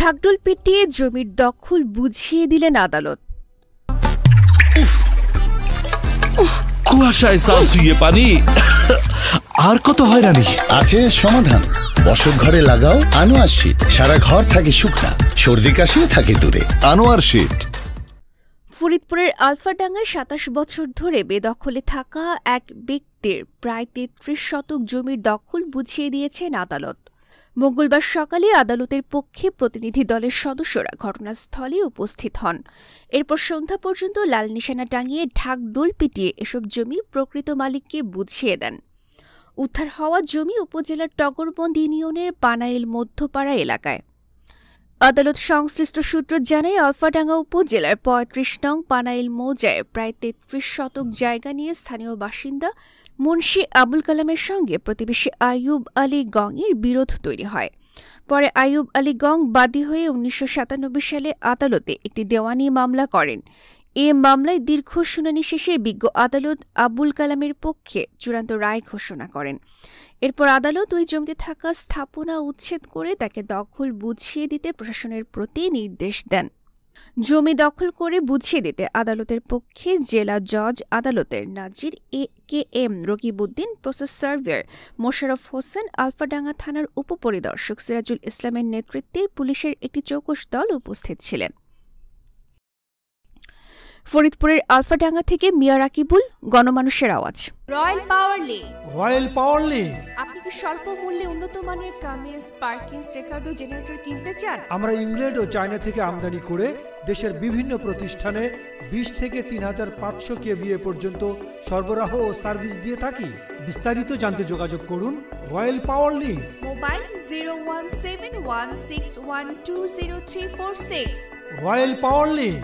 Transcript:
ঢাকঢোল পিটিয়ে জমির দখল বুঝিয়ে দিলেন আদালত। কুয়াশায় চাল চুইয়ে পানি আর কত হয়রানি আছে সমাধান। বসত ঘরে লাগাও আনোয়ার শীট, সারা ঘর থাকে শুকনা, সর্দি কাশিও থাকে দূরে। আনোয়ার শীট। ফরিদপুরের আলফাডাঙ্গায় ২৭ বছর ধরে বেদখলে থাকা এক ব্যক্তির প্রায় ৩৩ শতক জমির দখল বুঝিয়ে দিয়েছেন আদালত। মঙ্গলবার সকালে আদালতের পক্ষে প্রতিনিধি দলের সদস্যরা ঘটনাস্থলে উপস্থিত হন। এরপর সন্ধ্যা পর্যন্ত লাল নিশানা টাঙিয়ে ঢাকঢোল পিটিয়ে এসব জমি প্রকৃত মালিককে বুঝিয়ে দেন। উদ্ধার হওয়া জমি উপজেলার টগরবন্দ ইউনিয়নের পানাইল মধ্যপাড়া এলাকায়। আদালত সংশ্লিষ্ট সূত্র জানায়, আলফাডাঙ্গা উপজেলার ৩৫ নং পানাইল মৌজায় প্রায় ৩৩ শতক জায়গা নিয়ে স্থানীয় বাসিন্দা মুন্সি আবুল কালামের সঙ্গে প্রতিবেশী আইয়ুব আলী গংয়ের বিরোধ তৈরি হয়। পরে আইয়ুব আলী গং বাদী হয়ে ১৯৯৭ সালে আদালতে একটি দেওয়ানি মামলা করেন। এ মামলায় দীর্ঘ শুনানি শেষে বিজ্ঞ আদালত আবুল কালামের পক্ষে চূড়ান্ত রায় ঘোষণা করেন। এরপর আদালত ওই জমিতে থাকা স্থাপনা উচ্ছেদ করে তাকে দখল বুঝিয়ে দিতে প্রশাসনের প্রতি নির্দেশ দেন। জমি দখল করে বুঝিয়ে দিতে আদালতের পক্ষে জেলা জজ আদালতের নাজির KM Rakibuddin, process surveyor Mosharraf Hossain, Alfadanga থানার উপপরিদর্শক সিরাজুল ইসলামের নেতৃত্বে পুলিশের একটি চৌকস দল উপস্থিত ছিলেন। ফরিদপুরের আলফাডাঙ্গা থেকে মিয়া রাকিবুল, গণমানুষের আওয়াজ। রয়্যাল পাওয়ার লিঙ্ক। আপনি কি স্বল্প মূল্যে উন্নত মানের কামিজ, পার্কিংস, রেকর্ডো জেনারেটর কিনতে চান? আমরা ইংল্যান্ড ও চায়না থেকে আমদানি করে দেশের বিভিন্ন প্রতিষ্ঠানে ২০ থেকে ৩৫০০ kVA পর্যন্ত সরবরাহ ও সার্ভিস দিয়ে থাকি। বিস্তারিত জানতে যোগাযোগ করুন রয়্যাল পাওয়ার লিঙ্ক। মোবাইল 01716120346। রয়্যাল পাওয়ার লিঙ্ক।